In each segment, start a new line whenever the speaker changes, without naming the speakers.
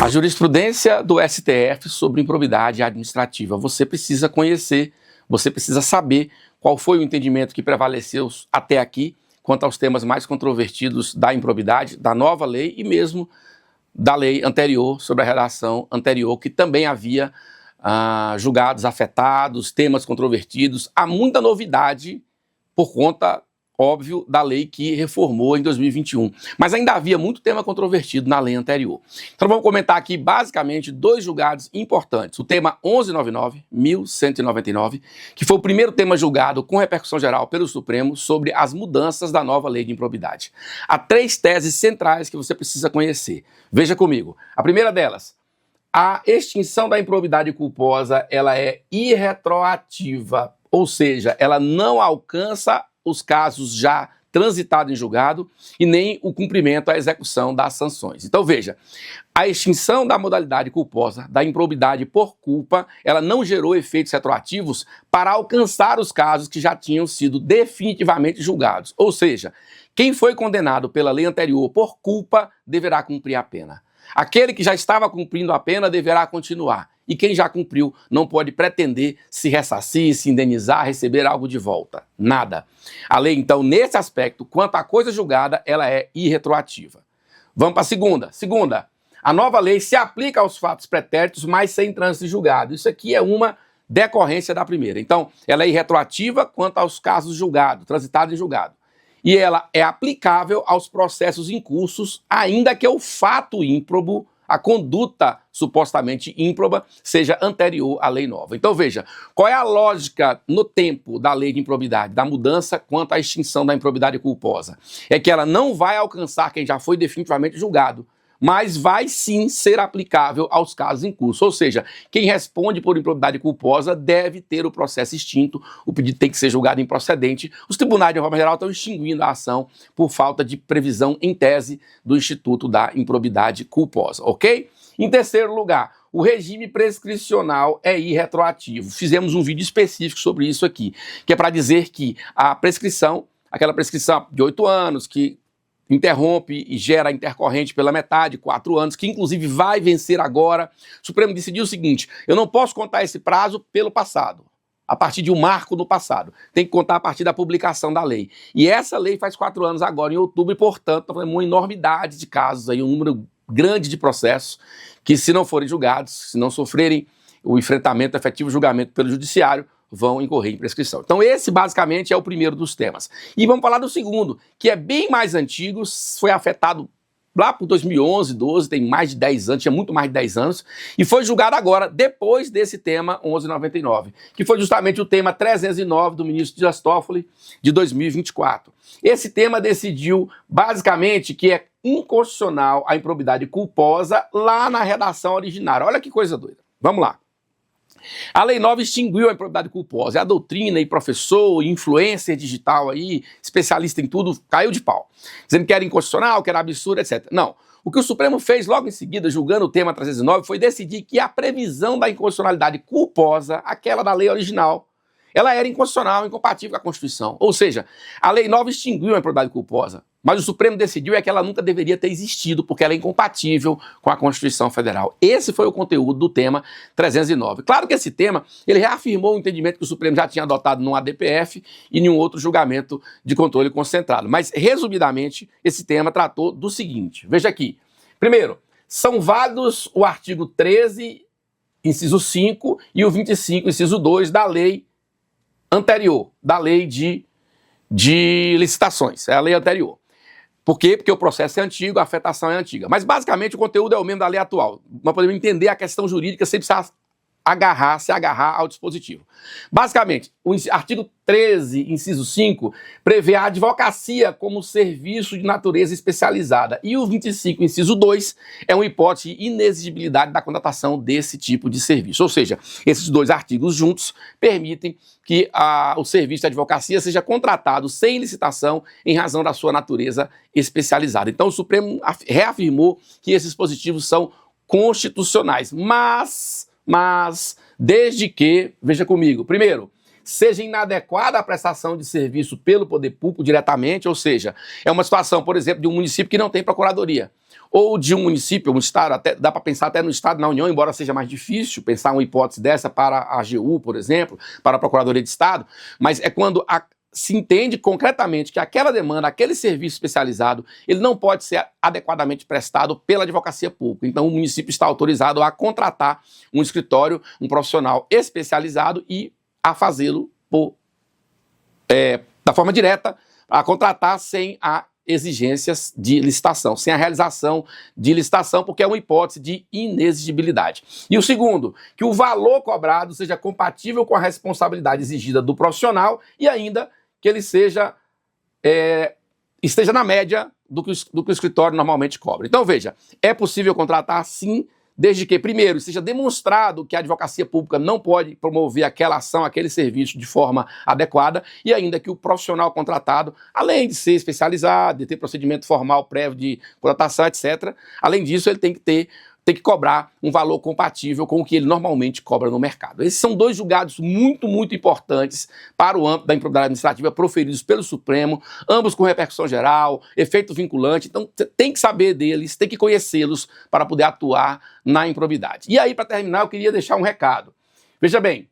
A jurisprudência do STF sobre improbidade administrativa. Você precisa conhecer, você precisa saber qual foi o entendimento que prevaleceu até aqui quanto aos temas mais controvertidos da improbidade, da nova lei e mesmo da lei anterior, sobre a redação anterior, que também havia julgados afetados, temas controvertidos. Há muita novidade por conta, óbvio, da lei que reformou em 2021. Mas ainda havia muito tema controvertido na lei anterior. Então vamos comentar aqui basicamente dois julgados importantes. O tema 1199, que foi o primeiro tema julgado com repercussão geral pelo Supremo sobre as mudanças da nova lei de improbidade. Há três teses centrais que você precisa conhecer. Veja comigo. A primeira delas, a extinção da improbidade culposa, ela é irretroativa, ou seja, ela não alcança os casos já transitados em julgado e nem o cumprimento, a execução das sanções. Então veja, a extinção da modalidade culposa, da improbidade por culpa, ela não gerou efeitos retroativos para alcançar os casos que já tinham sido definitivamente julgados. Ou seja, quem foi condenado pela lei anterior por culpa deverá cumprir a pena. Aquele que já estava cumprindo a pena deverá continuar. E quem já cumpriu não pode pretender se ressarcir, se indenizar, receber algo de volta. Nada. A lei, então, nesse aspecto, quanto à coisa julgada, ela é irretroativa. Vamos para a segunda. Segunda, a nova lei se aplica aos fatos pretéritos, mas sem trânsito de julgado. Isso aqui é uma decorrência da primeira. Então, ela é irretroativa quanto aos casos julgados, transitados em julgado. E ela é aplicável aos processos em cursos, ainda que o fato ímprobo, a conduta supostamente ímproba, seja anterior à lei nova. Então veja, qual é a lógica no tempo da lei de improbidade, da mudança quanto à extinção da improbidade culposa? É que ela não vai alcançar quem já foi definitivamente julgado, mas vai sim ser aplicável aos casos em curso. Ou seja, quem responde por improbidade culposa deve ter o processo extinto, o pedido tem que ser julgado improcedente. Os tribunais, de forma geral, estão extinguindo a ação por falta de previsão em tese do Instituto da Improbidade Culposa, ok? Em terceiro lugar, o regime prescricional é irretroativo. Fizemos um vídeo específico sobre isso aqui, que é para dizer que a prescrição, aquela prescrição de 8 anos, que interrompe e gera intercorrente pela metade, 4 anos, que inclusive vai vencer agora. O Supremo decidiu o seguinte: eu não posso contar esse prazo pelo passado, a partir de um marco no passado. Tem que contar a partir da publicação da lei. E essa lei faz 4 anos agora, em outubro, e, portanto, está falando uma enormidade de casos, aí, um número grande de processos, que se não forem julgados, se não sofrerem o enfrentamento, efetivo julgamento pelo judiciário, vão incorrer em prescrição. Então esse basicamente é o primeiro dos temas. E vamos falar do segundo, que é bem mais antigo, foi afetado lá por 2011, 12, tem mais de 10 anos, tinha muito mais de 10 anos, e foi julgado agora, depois desse tema 1199, que foi justamente o tema 309 do ministro Dias Toffoli, de 2024. Esse tema decidiu basicamente que é inconstitucional a improbidade culposa lá na redação originária. Olha que coisa doida. Vamos lá. A lei nova extinguiu a improbidade culposa. A doutrina e professor, influencer digital aí, especialista em tudo, caiu de pau. Dizendo que era inconstitucional, que era absurdo, etc. Não. O que o Supremo fez logo em seguida, julgando o tema 309, foi decidir que a previsão da inconstitucionalidade culposa, aquela da lei original, ela era inconstitucional, incompatível com a Constituição. Ou seja, a lei nova extinguiu a improbidade culposa, mas o Supremo decidiu que ela nunca deveria ter existido, porque ela é incompatível com a Constituição Federal. Esse foi o conteúdo do tema 309. Claro que esse tema, ele reafirmou o entendimento que o Supremo já tinha adotado num ADPF e em um outro julgamento de controle concentrado. Mas, resumidamente, esse tema tratou do seguinte. Veja aqui. Primeiro, são válidos o artigo 13, inciso 5, e o 25, inciso 2 da lei anterior, da lei de licitações, é a lei anterior. Por quê? Porque o processo é antigo, a afetação é antiga. Mas basicamente o conteúdo é o mesmo da lei atual. Nós podemos entender a questão jurídica sem precisar se agarrar ao dispositivo. Basicamente, o artigo 13, inciso 5, prevê a advocacia como serviço de natureza especializada. E o 25, inciso 2, é uma hipótese de inexigibilidade da contratação desse tipo de serviço. Ou seja, esses dois artigos juntos permitem que o serviço de advocacia seja contratado sem licitação em razão da sua natureza especializada. Então o Supremo reafirmou que esses dispositivos são constitucionais, mas desde que, veja comigo, primeiro, seja inadequada a prestação de serviço pelo poder público diretamente, ou seja, é uma situação, por exemplo, de um município que não tem procuradoria, ou de um município, um estado, até, dá para pensar até no estado, na União, embora seja mais difícil pensar uma hipótese dessa para a AGU, por exemplo, para a Procuradoria de Estado, mas é quando se entende concretamente que aquela demanda, aquele serviço especializado, ele não pode ser adequadamente prestado pela advocacia pública. Então, o município está autorizado a contratar um escritório, um profissional especializado e a fazê-lo da forma direta, a contratar sem a exigências de licitação, sem a realização de licitação, porque é uma hipótese de inexigibilidade. E o segundo, que o valor cobrado seja compatível com a responsabilidade exigida do profissional e ainda que ele esteja na média do que o escritório normalmente cobra. Então, veja, é possível contratar sim, desde que, primeiro, seja demonstrado que a advocacia pública não pode promover aquela ação, aquele serviço de forma adequada, e ainda que o profissional contratado, além de ser especializado, de ter procedimento formal prévio de contratação, etc., além disso, ele tem que cobrar um valor compatível com o que ele normalmente cobra no mercado. Esses são dois julgados muito, muito importantes para o âmbito da improbidade administrativa proferidos pelo Supremo, ambos com repercussão geral, efeito vinculante. Então, tem que saber deles, tem que conhecê-los para poder atuar na improbidade. E aí, para terminar, eu queria deixar um recado. Veja bem,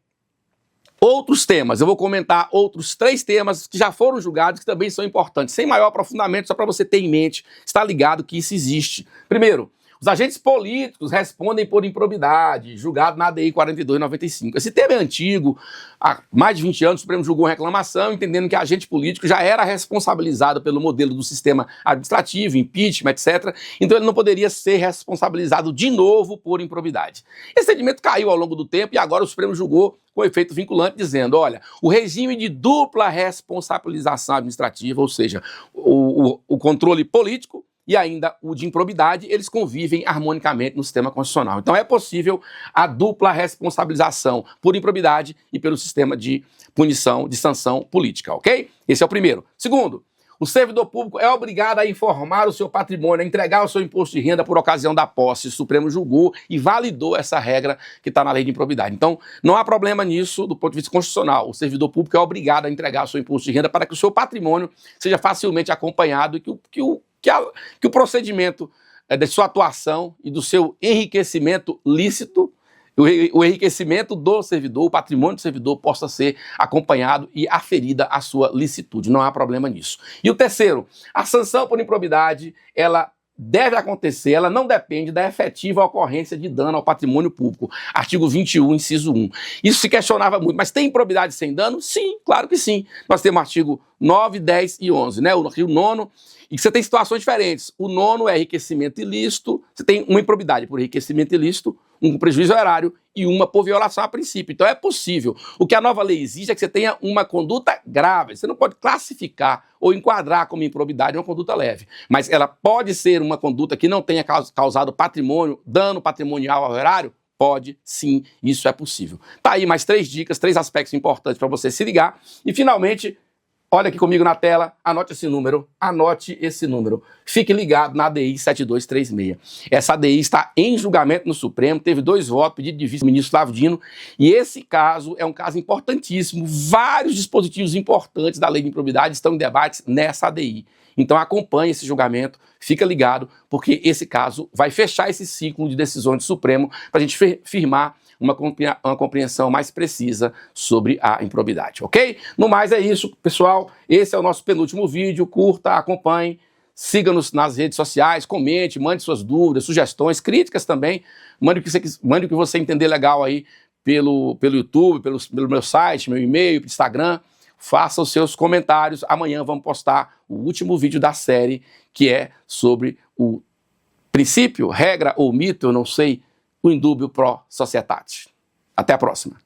outros temas, eu vou comentar outros 3 temas que já foram julgados, que também são importantes, sem maior aprofundamento, só para você ter em mente, estar ligado que isso existe. Primeiro, os agentes políticos respondem por improbidade, julgado na ADI 4295. Esse tema é antigo, há mais de 20 anos o Supremo julgou uma reclamação, entendendo que agente político já era responsabilizado pelo modelo do sistema administrativo, impeachment, etc. Então ele não poderia ser responsabilizado de novo por improbidade. Esse entendimento caiu ao longo do tempo e agora o Supremo julgou com efeito vinculante, dizendo, olha, o regime de dupla responsabilização administrativa, ou seja, o controle político, e ainda o de improbidade, eles convivem harmonicamente no sistema constitucional. Então é possível a dupla responsabilização por improbidade e pelo sistema de punição, de sanção política, ok? Esse é o primeiro. Segundo, o servidor público é obrigado a informar o seu patrimônio, a entregar o seu imposto de renda por ocasião da posse. O Supremo julgou e validou essa regra que está na lei de improbidade. Então, não há problema nisso do ponto de vista constitucional. O servidor público é obrigado a entregar o seu imposto de renda para que o seu patrimônio seja facilmente acompanhado e que o procedimento da sua atuação e do seu enriquecimento lícito, o enriquecimento do servidor, o patrimônio do servidor possa ser acompanhado e aferida a sua licitude. Não há problema nisso. E o terceiro, a sanção por improbidade, ela deve acontecer, ela não depende da efetiva ocorrência de dano ao patrimônio público. Artigo 21, inciso 1. Isso se questionava muito, mas tem improbidade sem dano? Sim, claro que sim. Nós temos artigo 9, 10 e 11, né? O artigo 9º, e você tem situações diferentes. O 9º é enriquecimento ilícito, você tem uma improbidade por enriquecimento ilícito, um prejuízo erário e uma por violação a princípio. Então é possível. O que a nova lei exige é que você tenha uma conduta grave. Você não pode classificar ou enquadrar como improbidade uma conduta leve. Mas ela pode ser uma conduta que não tenha causado dano patrimonial ao erário? Pode, sim, isso é possível. Tá aí mais 3 dicas, 3 aspectos importantes para você se ligar. E finalmente, olha aqui comigo na tela, anote esse número, fique ligado na ADI 7236. Essa ADI está em julgamento no Supremo, teve 2 votos, pedido de vista do ministro Flávio Dino, e esse caso é um caso importantíssimo, vários dispositivos importantes da lei de improbidade estão em debates nessa ADI. Então acompanhe esse julgamento, fica ligado, porque esse caso vai fechar esse ciclo de decisões do Supremo para a gente firmar uma compreensão mais precisa sobre a improbidade, ok? No mais é isso, pessoal. Esse é o nosso penúltimo vídeo. Curta, acompanhe, siga-nos nas redes sociais, comente, mande suas dúvidas, sugestões, críticas também. Mande o que você entender legal aí pelo YouTube, pelo meu site, meu e-mail, Instagram. Faça os seus comentários. Amanhã vamos postar o último vídeo da série, que é sobre o princípio, regra ou mito, eu não sei, o indúbio pro societate. Até a próxima.